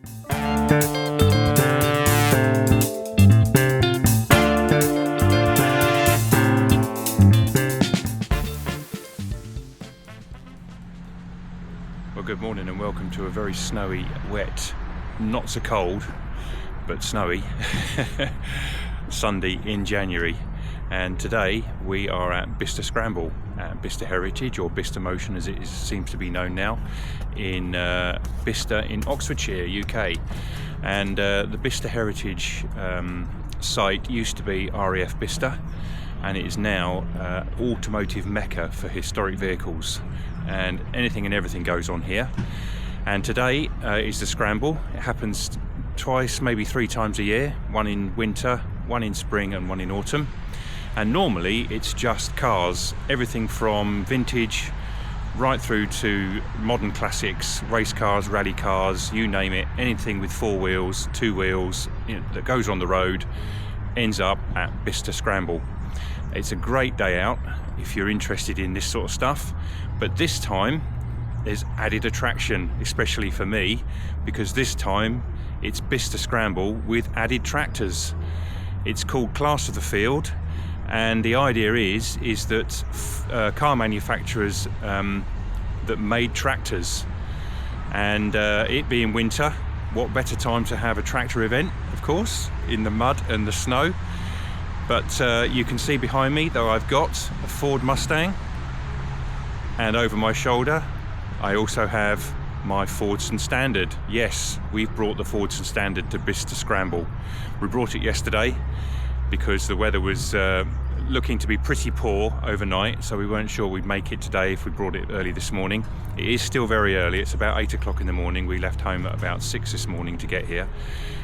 Well, good morning and welcome to a very snowy, wet, not so cold, but snowy Sunday in January. And today we are at Bicester Scramble, at Bicester Heritage, or Bicester Motion as it seems to be known now, in Bicester in Oxfordshire, UK. And the Bicester Heritage site used to be RAF Bicester, and it is now automotive mecca for historic vehicles, and anything and everything goes on here. And today is the Scramble. It happens twice, maybe 3 times a year, one in winter, one in spring and one in autumn. And normally it's just cars, everything from vintage right through to modern classics, race cars, rally cars, you name it, anything with 4 wheels, 2 wheels, that goes on the road ends up at Bicester Scramble. It's a great day out if you're interested in this sort of stuff, but this time there's added attraction, especially for me, because this time it's Bicester Scramble with added tractors. It's called Class of the Field, and the idea is that car manufacturers that made tractors, and it being winter, what better time to have a tractor event, of course, in the mud and the snow. But you can see behind me that I've got a Ford Mustang, and over my shoulder I also have my Fordson Standard. Yes, we've brought the Fordson Standard to Bicester Scramble. We brought it yesterday because the weather was looking to be pretty poor overnight, so we weren't sure we'd make it today if we brought it early this morning. It is still very early, it's about 8 o'clock in the morning. We left home at about 6 this morning to get here,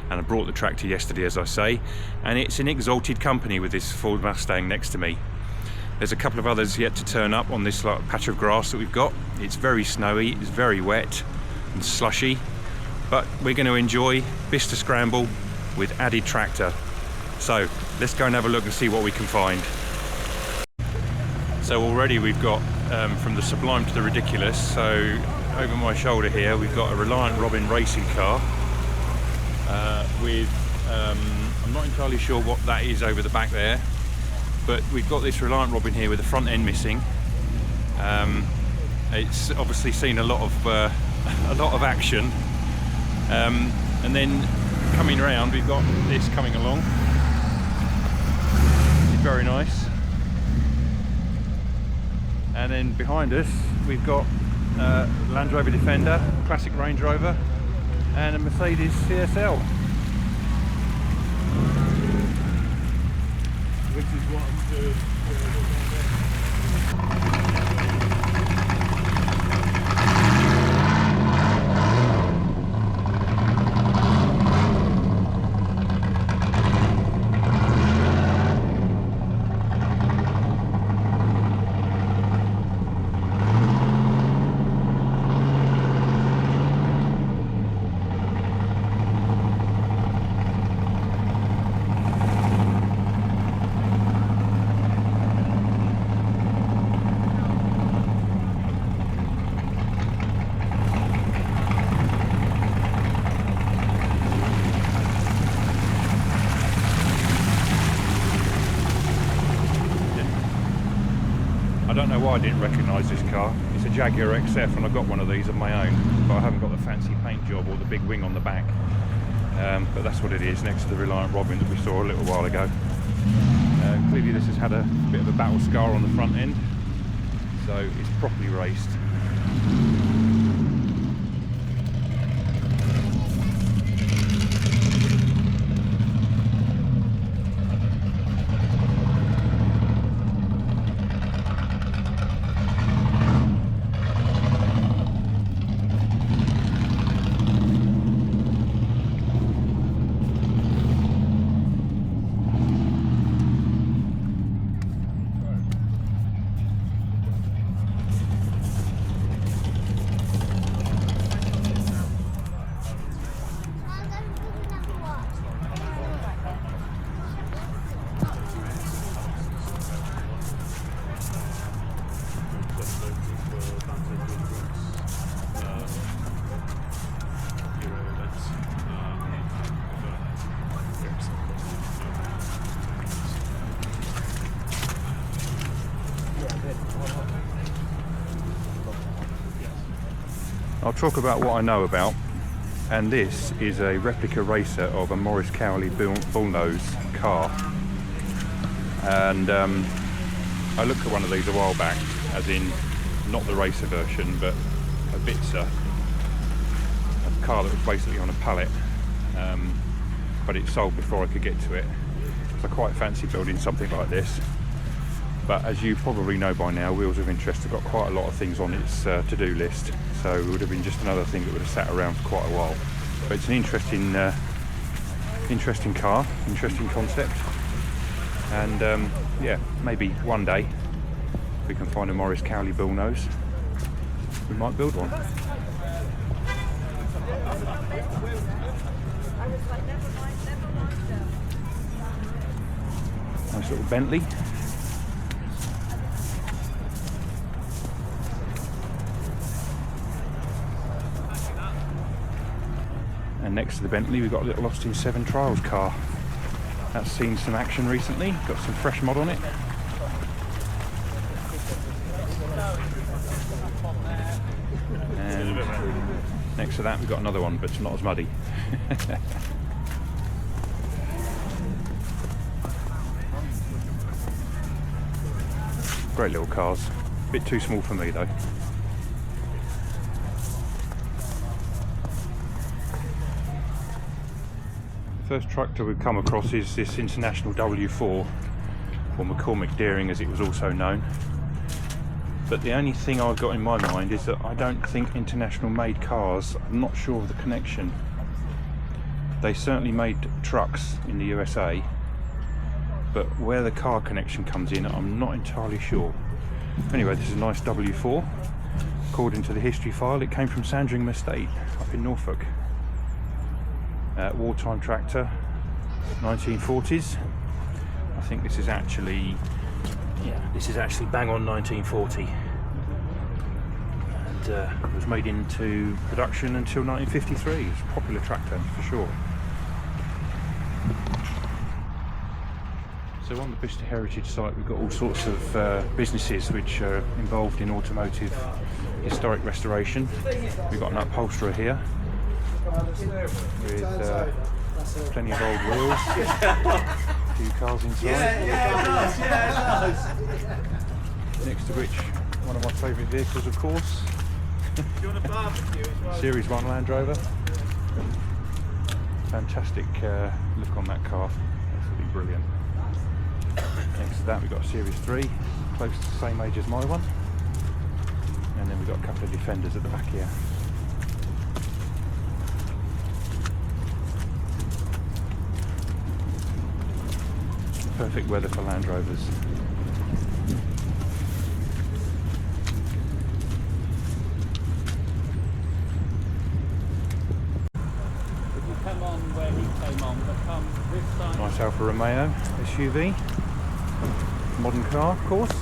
and I brought the tractor yesterday, as I say, and it's in exalted company with this Ford Mustang next to me. There's a couple of others yet to turn up on this patch of grass that we've got. It's very snowy, it's very wet and slushy, but we're going to enjoy Bicester Scramble with added tractor. So let's go and have a look and see what we can find. So already we've got from the sublime to the ridiculous. So over my shoulder here we've got a Reliant Robin racing car with I'm not entirely sure what that is over the back there, but we've got this Reliant Robin here with the front end missing. It's obviously seen a lot of action, and then coming around we've got this coming along. It's very nice. And then behind us we've got Land Rover Defender, classic Range Rover, and a Mercedes CSL. Which is what I'm doing. I don't know why I didn't recognise this car. It's a Jaguar XF, and I've got one of these of my own, but I haven't got the fancy paint job or the big wing on the back. But that's what it is, next to the Reliant Robin that we saw a little while ago. Clearly this has had a bit of a battle scar on the front end, so it's properly raced. I'll talk about what I know about, and this is a replica racer of a Maurice Cowley bullnose car. And I looked at one of these a while back, as in not the racer version, but a Bicester, a car that was basically on a pallet, but it sold before I could get to it. So I quite fancy building something like this. But as you probably know by now, Wheels of Interest have got quite a lot of things on its to-do list, so it would have been just another thing that would have sat around for quite a while. But it's an interesting car, interesting concept, and yeah, maybe one day if we can find a Maurice Cowley bullnose, we might build one. Nice little Bentley. And next to the Bentley we've got a little Austin 7 Trials car. That's seen some action recently, got some fresh mod on it. And next to that we've got another one, but it's not as muddy. Great little cars, a bit too small for me though. First tractor we've come across is this International W4, or McCormick Deering as it was also known. But the only thing I've got in my mind is that I don't think International made cars. I'm not sure of the connection. They certainly made trucks in the USA, but where the car connection comes in, I'm not entirely sure. Anyway, this is a nice W4. According to the history file, it came from Sandringham Estate up in Norfolk. Wartime tractor, 1940s. I think this is actually, this is actually bang on 1940, and it was made into production until 1953. It's a popular tractor for sure. So on the Bicester Heritage site we've got all sorts of businesses which are involved in automotive historic restoration. We've got an upholsterer here with plenty of old wheels, a few cars inside. Yeah, it does. Next to which, one of my favourite vehicles, of course. Do you want a barbecue as well? Series 1 Land Rover. Fantastic look on that car, absolutely brilliant. Next to that we've got a Series 3, close to the same age as my one. And then we've got a couple of Defenders at the back here. Perfect weather for Land Rovers. If you come on where he came on, but come this side. Nice Alfa Romeo SUV. Modern car, of course.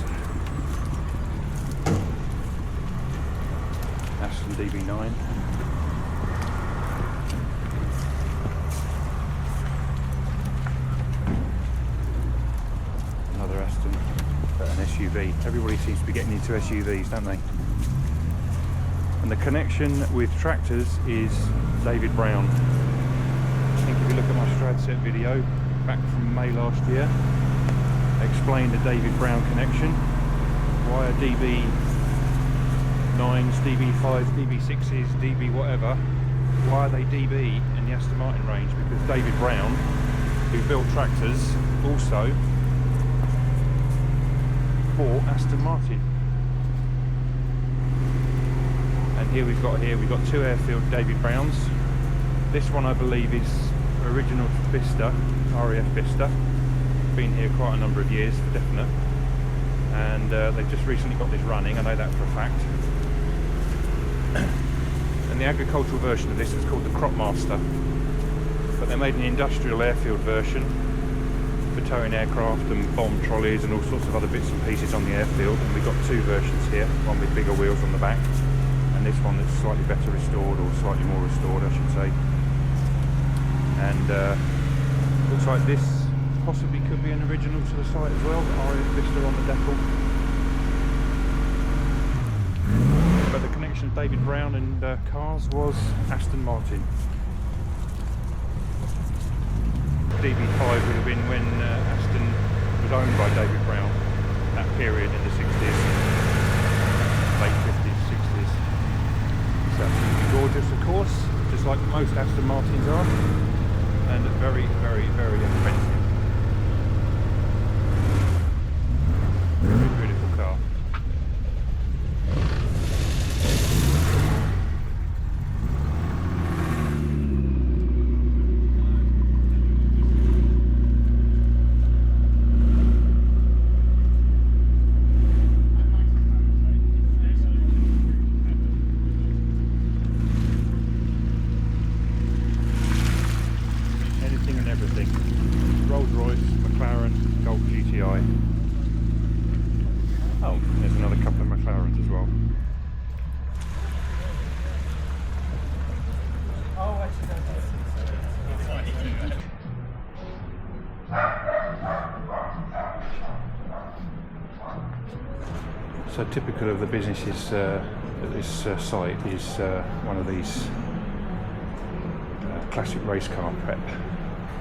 Aston DB9. Another Aston, but an SUV. Everybody seems to be getting into SUVs, don't they? And the connection with tractors is David Brown. I think if you look at my Stradset video back from May last year, I explained the David Brown connection. Why are DB9s, DB5s, DB6s, DB whatever, why are they DB in the Aston Martin range? Because David Brown, who built tractors, also bought Aston Martin. And here we've got two airfield David Browns. This one I believe is original to Bicester, RAF Bicester. Been here quite a number of years for definite. And they've just recently got this running, I know that for a fact. And the agricultural version of this is called the Cropmaster. But they made an industrial airfield version for towing aircraft and bomb trolleys and all sorts of other bits and pieces on the airfield. And we've got two versions here, one with bigger wheels on the back, and this one that's slightly better restored, or slightly more restored I should say. And looks like this possibly could be an original to the site as well, RAF Bicester on the decal. But the connection connection of David Brown and cars was Aston Martin. DB5 would have been when Aston was owned by David Brown, that period in the 60s, late 50s, 60s. It's absolutely gorgeous, of course, just like most Aston Martins are, and very, very, very expensive. Very beautiful car. Oh, there's another couple of McLarens as well. So typical of the businesses at this site is one of these classic race car prep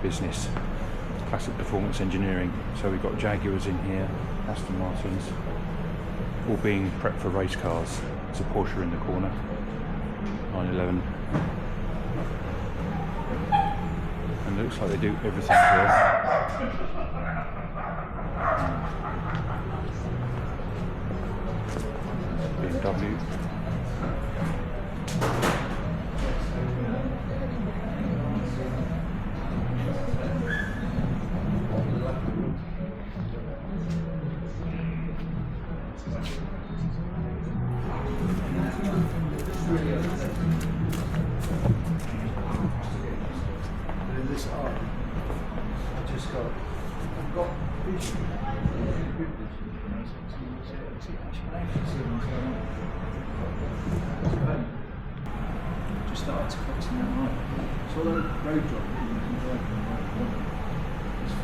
business. Classic performance engineering. So we've got Jaguars in here, Aston Martins, all being prepped for race cars. There's a Porsche in the corner, 911. And it looks like they do everything well. BMW. Just started to focus on that right. So although road job you can drive on the right one, it's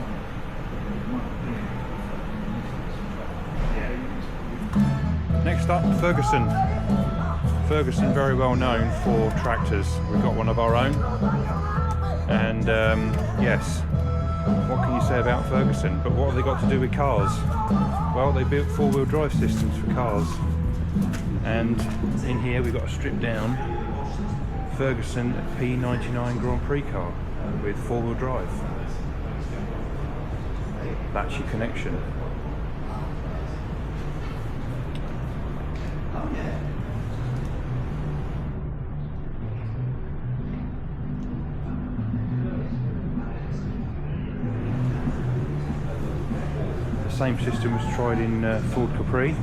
fine. Next up, Ferguson. Ferguson, very well known for tractors. We've got one of our own. And yes, what can you say about Ferguson? But what have they got to do with cars? Well, they built four-wheel drive systems for cars. And in here we've got a stripped down Ferguson P99 Grand Prix car with four-wheel drive. That's your connection. The same system was tried in Ford Capri.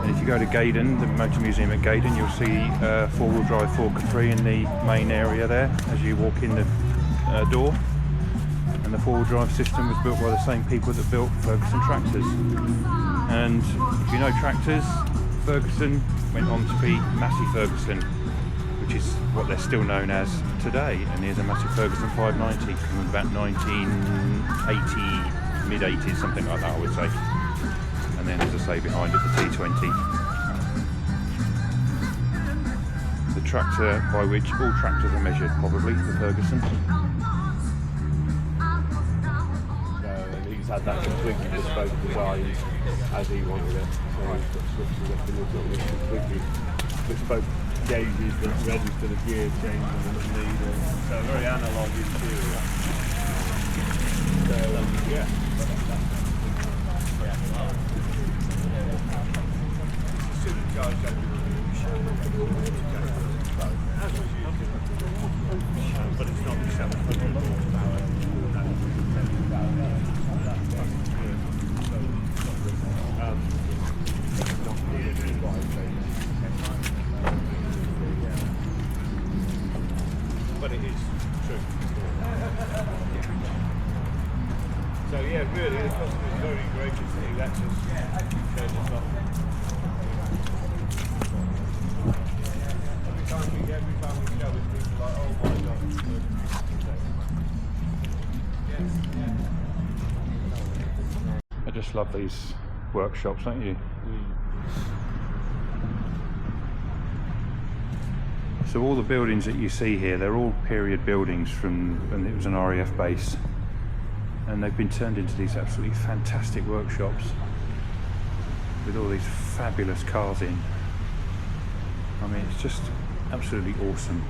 And if you go to Gaydon, the Motor Museum at Gaydon, you'll see four-wheel drive Ford Capri in the main area there as you walk in the door. And the four-wheel drive system was built by the same people that built Ferguson tractors. And if you know tractors, Ferguson went on to be Massey Ferguson, which is what they're still known as today. And here's a Massey Ferguson 590 from about 1980. Mid-80s, something like that I would say. And then, as I say, behind it the T20. The tractor by which all tractors are measured, probably, for Ferguson. He's had that completely bespoke design as he wanted it. So he's got switches up in the sort of completely bespoke gauges that's ready for the gear change and the leader. So a very analogue interior. So yeah. But it's not the 700 horsepower. But it is true. So yeah, really, the customer is very gracious that he lets us turn this off. Every time we show it, people are like, oh my god. I just love these workshops, don't you? So all the buildings that you see here, they're all period buildings from when it was an RAF base, and they've been turned into these absolutely fantastic workshops with all these fabulous cars in. I mean, it's just absolutely awesome.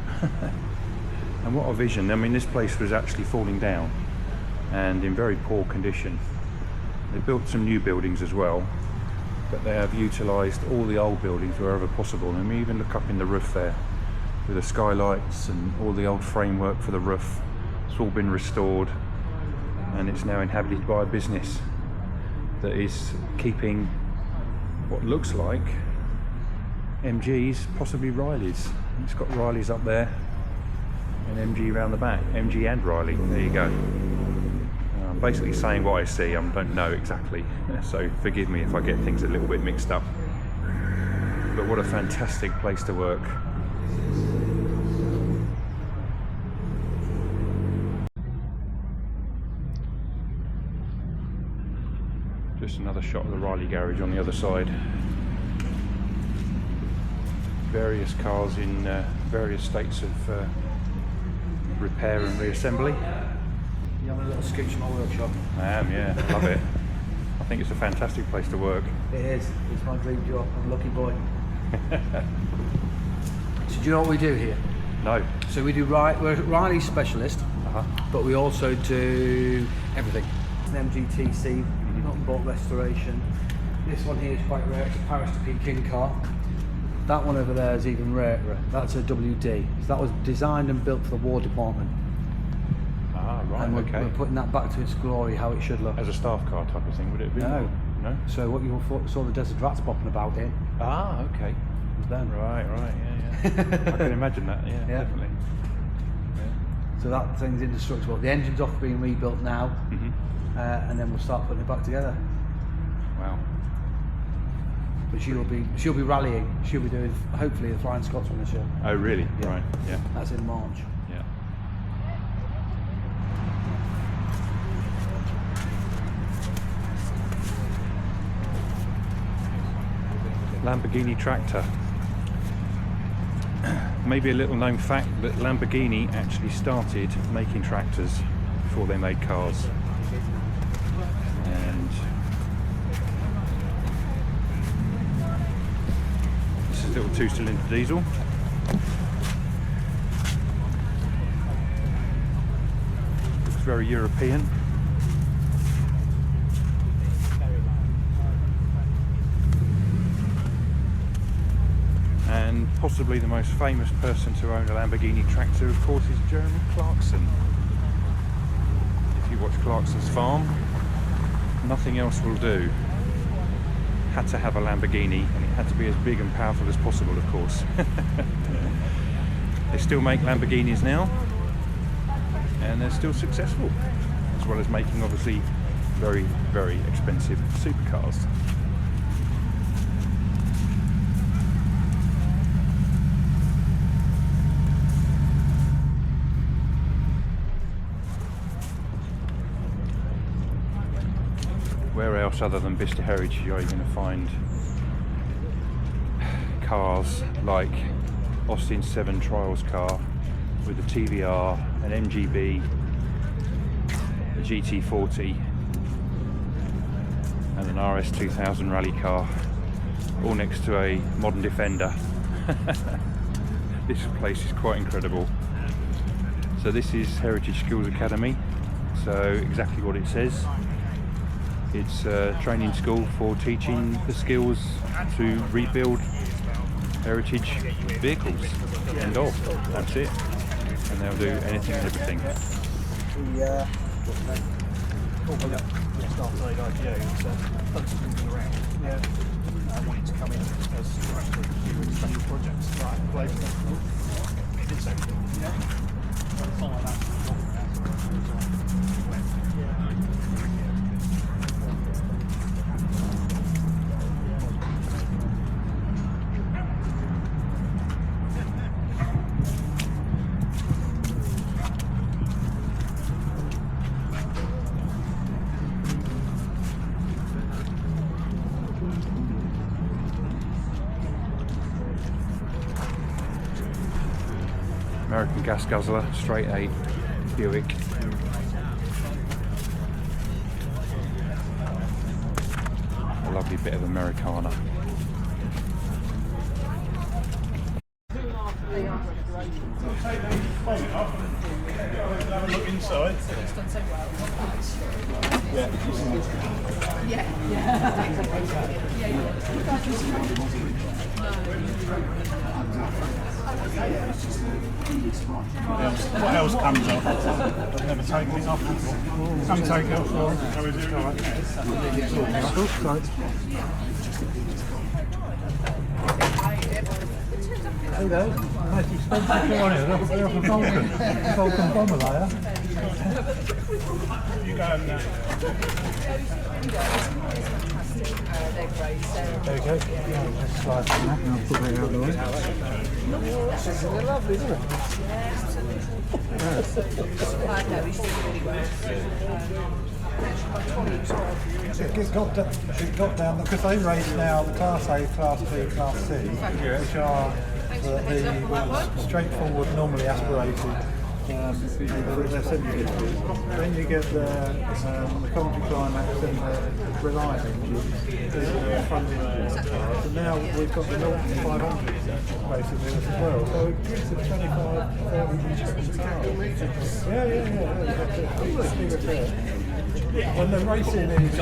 And what a vision. I mean, this place was actually falling down and in very poor condition. They built some new buildings as well, but they have utilised all the old buildings wherever possible. And we even look up in the roof there with the skylights and all the old framework for the roof. It's all been restored, and it's now inhabited by a business that is keeping what looks like MGs, possibly Rileys. It's got Rileys up there and MG round the back. MG and Riley, there you go. I'm basically saying what I see. I don't know exactly, so forgive me if I get things a little bit mixed up. But what a fantastic place to work. Just another shot of the Riley garage on the other side. Various cars in various states of repair and reassembly. You having a little sketch in my workshop? I am, yeah, love it. I think it's a fantastic place to work. It is. It's my dream job. I'm a lucky boy. So do you know what we do here? No. So we're a Riley specialist, but we also do everything. An MGTC, not bolt restoration. This one here is quite rare. It's a Paris to Peking car. That one over there is even rarer. That's a WD. So that was designed and built for the War Department. Ah, right, And okay. we're putting that back to its glory, how it should look. As a staff car type of thing, would it be? No. No? So what you saw the Desert Rats popping about in Ah, okay. was them. Right, yeah. I can imagine that, yeah. Definitely. Yeah. So that thing's indestructible. The engine's off being rebuilt now, and then we'll start putting it back together. Wow. But she'll be rallying. She'll be doing hopefully the Flying Scotsman this year. Oh, really? Yeah. Right, yeah. That's in March. Yeah. Lamborghini tractor. Maybe a little known fact that Lamborghini actually started making tractors before they made cars. And this is a little 2-cylinder diesel. Looks very European. And possibly the most famous person to own a Lamborghini tractor, of course, is Jeremy Clarkson. If you watch Clarkson's Farm, nothing else will do. Had to have a Lamborghini, and it had to be as big and powerful as possible, of course. They still make Lamborghinis now, and they're still successful, as well as making obviously very, very expensive supercars. Where else other than Bicester Heritage are you going to find cars like Austin 7 Trials car with a TVR, an MGB, a GT40 and an RS2000 rally car, all next to a modern Defender. This place is quite incredible. So this is Heritage Skills Academy, so exactly what it says. It's a training school for teaching the skills to rebuild heritage vehicles. End of. That's it. And they'll do anything and everything. I wanted to come in as special projects, like it's actually, it's not like that. American gas guzzler, straight 8 Buick. A lovely bit of Americana. Have a look inside. What else comes off? I've never taken it off before. Some take it off for how is it? All right. Hey there, nice expensive one here. They're off a Vulcan bomber layer. You go and There we go. Yeah, let's slide from that and I'll put that out of the way. They're lovely, isn't it? It got down because they race now the Class A, Class B, Class C, which are the straightforward, normally aspirated. They're semi-difficult. Then you get the Coventry Climax and the Reliant engine, the front end cars, and now we've got the Norton 500 basically as well. So it gives a 25-30 cars. Yeah. When the racing is...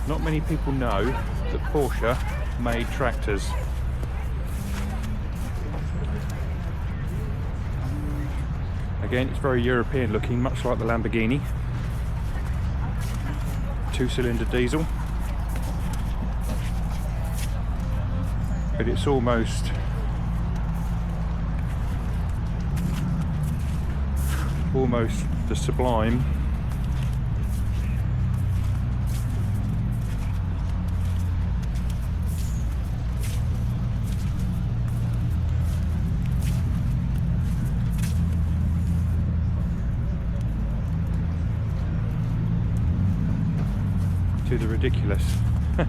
Not many people know that Porsche made tractors. Again, it's very European looking, much like the Lamborghini. 2-cylinder diesel. But it's almost the Sublime to the ridiculous. You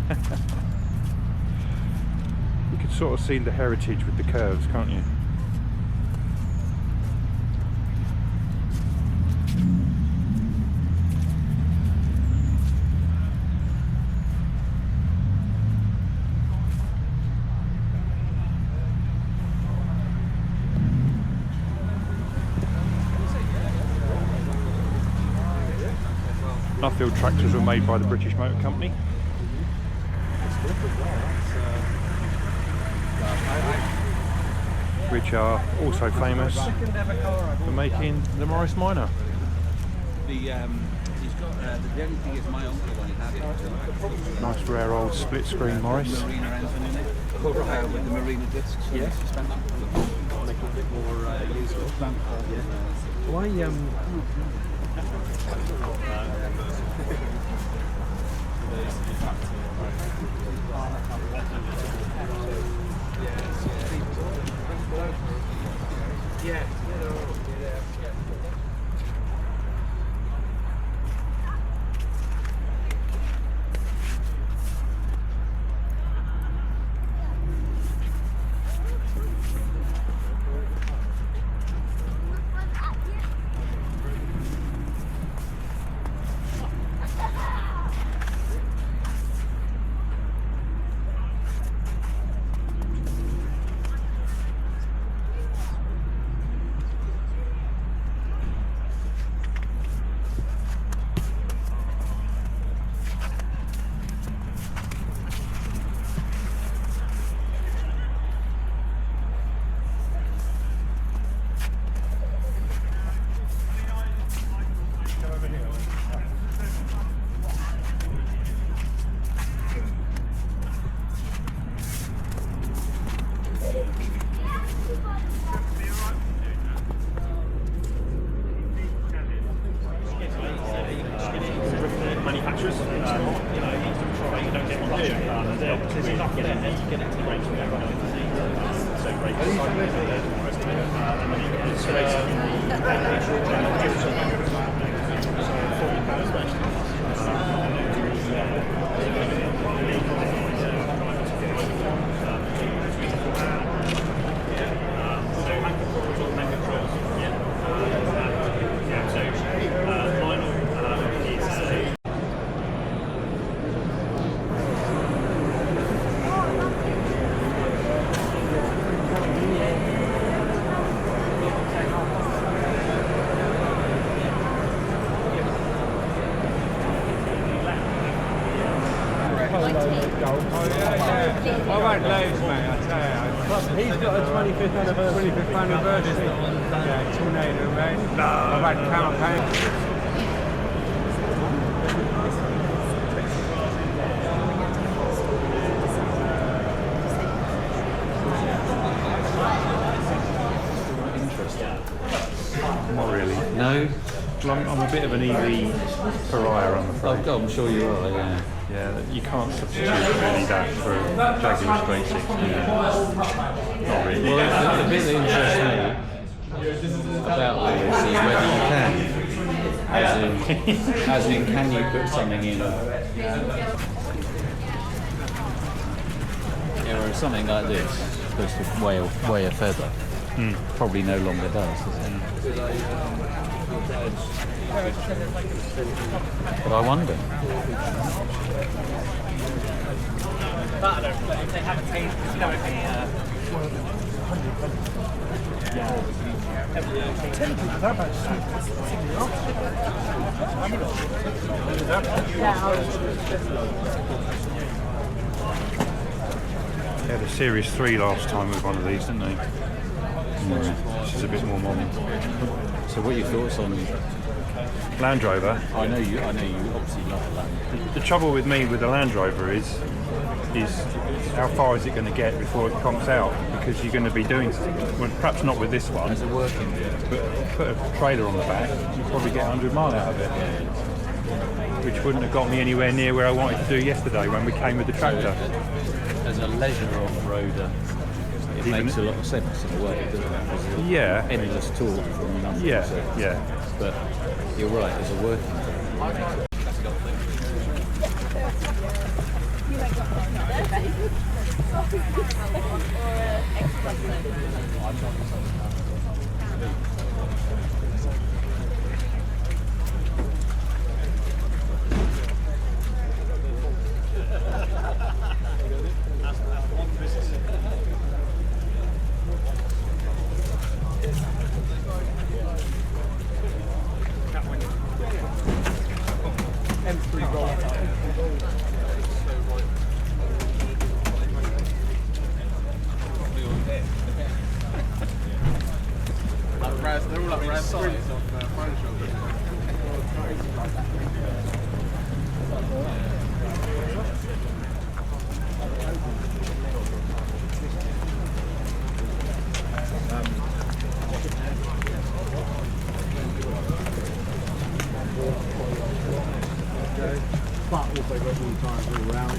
can sort of see the heritage with the curves, can't you? Nuffield tractors were made by the British Motor Company. Which are also famous for making the Morris Minor. He's got the only thing is my uncle when he had it. Nice rare old split screen Morris. Marina engine in it. With the Marina discs. Yeah. Suspension. Make it a bit more useful. Why Yeah. helps with enough there to get it to the race without going into the so race and then you get so I won't lose, mate, I tell you. He's got a 25th anniversary. Yeah, tornado race. No. I've had campaign. Not really. No? Well, I'm a bit of an EV pariah, I'm afraid. Oh God, I'm sure you are, yeah. Yeah, you can't substitute really that for a Jaguar Straight 60. Not really. Well, the bit that interests me about all this is whether you can. As in, can you put something in? Yeah, whereas something like this, supposed to weigh a feather, probably no longer does it? But I wonder. if they haven't changed, you know, They had a Series 3 last time with one of these, didn't they? This is a bit more modern. So what are your thoughts on Land Rover. I know you obviously love the Land Rover. The trouble with me with the Land Rover is how far is it going to get before it conks out? Because you're going to be doing, well, perhaps not with this one, As a working vehicle. but put a trailer on the back, you'd probably get 100 mile out of it, which wouldn't have got me anywhere near where I wanted to do yesterday when we came with the tractor. As a leisure off-roader, it makes a lot of sense in a way, doesn't it? There's Yeah. endless talk from nothing. Yeah. But you're right, as a working vehicle. They're all like red prints of Photoshop. But also got all the tires all around.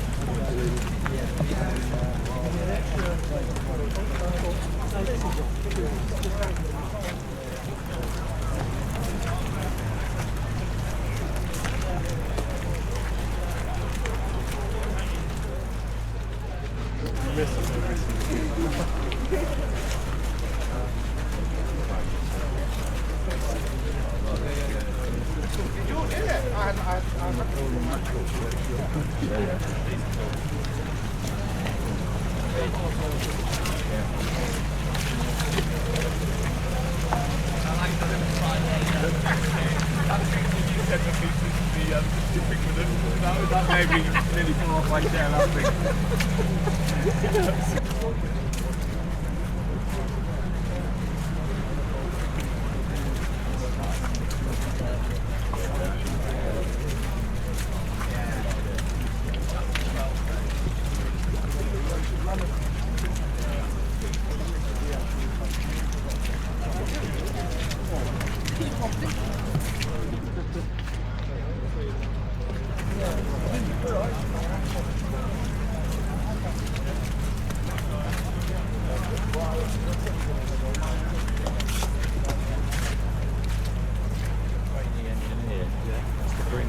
That made me nearly fall off my chair laughing.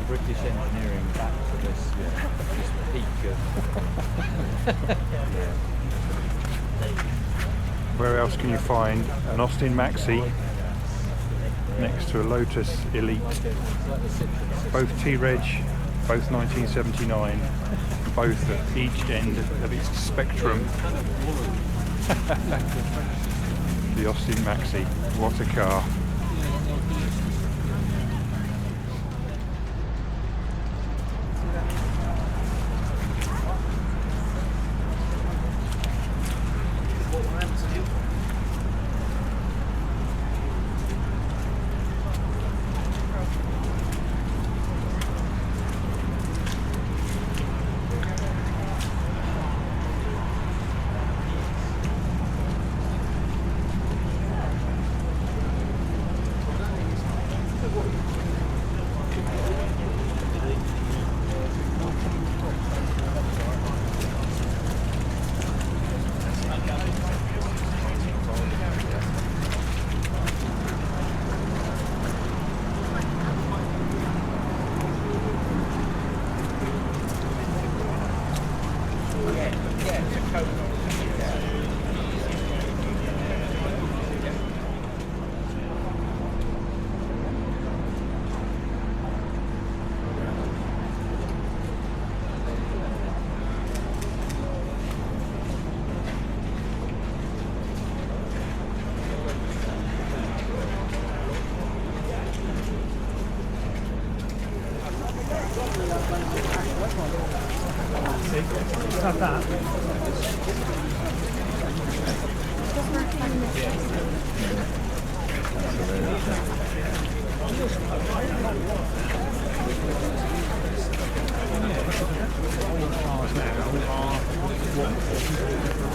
British engineering back to this peak of... Where else can you find an Austin Maxi next to a Lotus Elite? Both T-Reg, both 1979, both at each end of its spectrum. The Austin Maxi, what a car.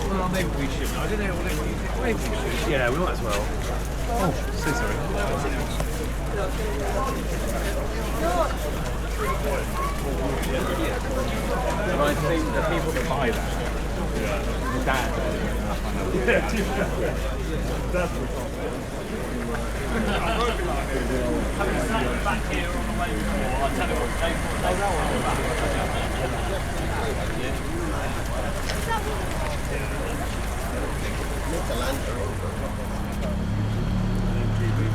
Well, maybe we should. I don't know. Maybe we should. Yeah, we might as well. Oh, so sorry. I think the people that buy that, back here on the way before, I'll tell you what,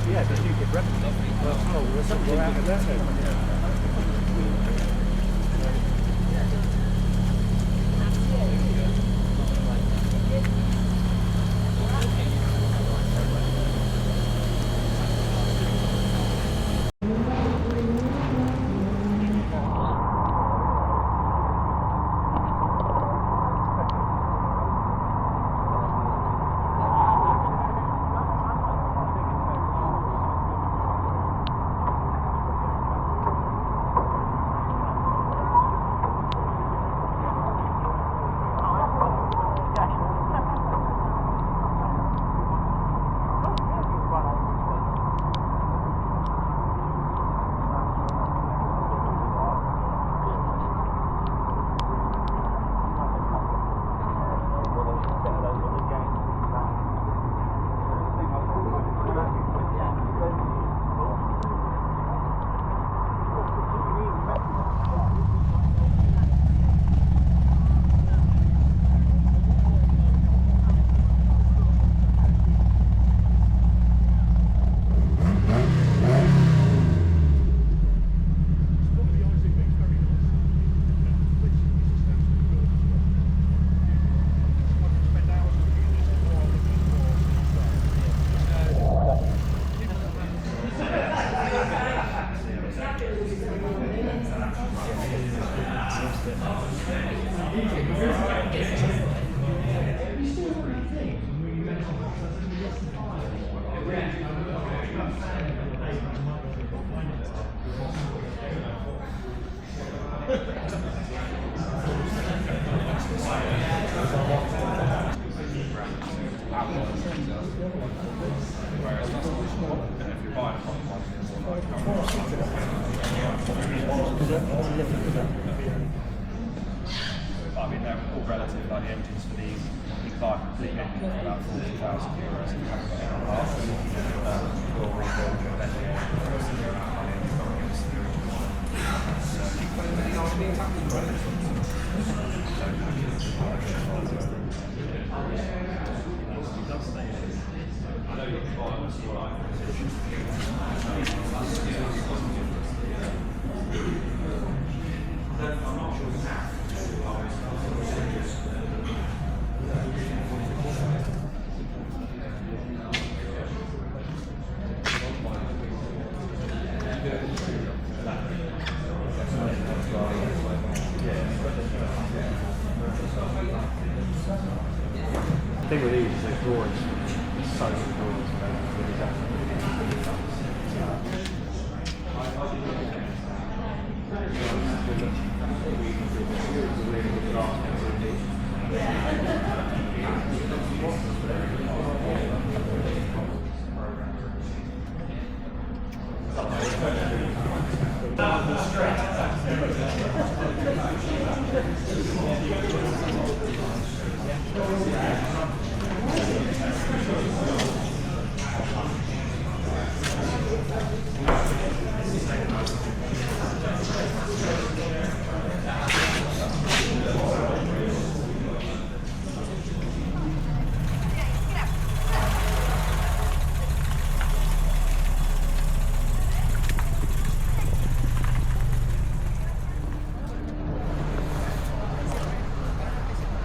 yeah, the UK revenue. Well, something out of that. I mean, they're all relative, like the engines for these, you can buy a complete engine for about €40,000 and you haven't got it on half. You'll rebuild your engine. The thing with these is they're drawings, so many drawings about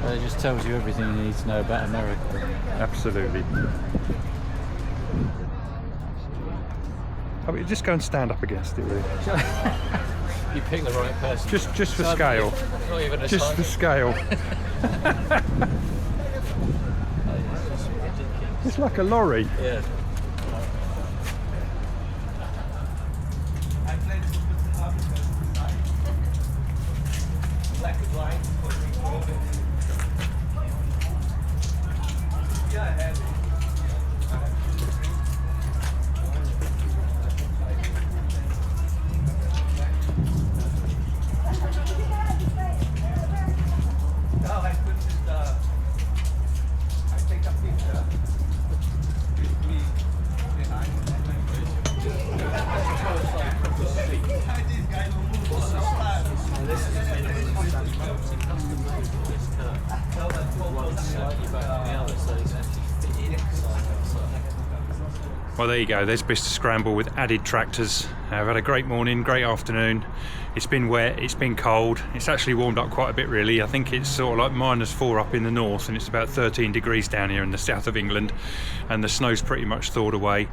It just tells you everything you need to know about America. Absolutely. I mean, just go and stand up against it, really. You pick the right person. Just for scale. Not even a Just for scale. It's like a lorry. Yeah. Well, there you go, there's Bicester Scramble with added tractors. I've had a great morning, great afternoon. It's been wet, it's been cold. It's actually warmed up quite a bit, really. I think it's sort of like -4 up in the north, and it's about 13 degrees down here in the south of England, and the snow's pretty much thawed away.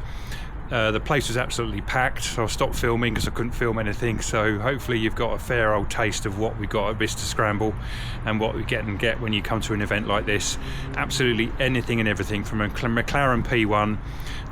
The place was absolutely packed, so I stopped filming because I couldn't film anything. So hopefully you've got a fair old taste of what we got at Bicester Scramble and what we get when you come to an event like this. Absolutely anything and everything, from a McLaren P1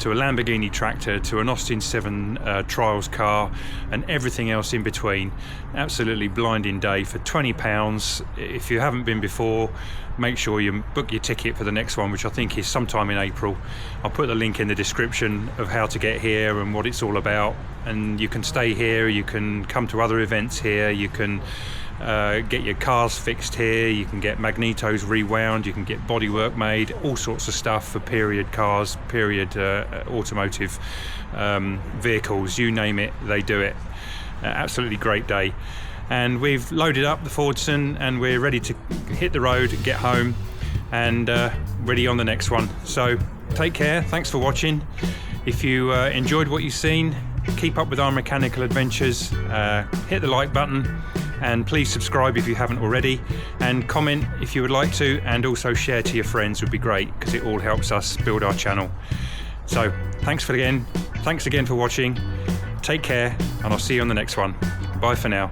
to a Lamborghini tractor to an Austin 7 trials car and everything else in between. Absolutely blinding day for £20. If you haven't been before, make sure you book your ticket for the next one, which I think is sometime in April. I'll put the link in the description of how to get here and what it's all about, and you can stay here, you can come to other events here, you can get your cars fixed here, you can get magnetos rewound, you can get bodywork made, all sorts of stuff for period cars, period automotive vehicles, you name it, they do it. Absolutely great day. And we've loaded up the Fordson and we're ready to hit the road, get home, and ready on the next one. So take care, thanks for watching. If you enjoyed what you've seen, keep up with our mechanical adventures, hit the like button, and please subscribe if you haven't already, and comment if you would like to, and also share to your friends would be great, because it all helps us build our channel. So thanks again for watching, take care, and I'll see you on the next one. Bye for now.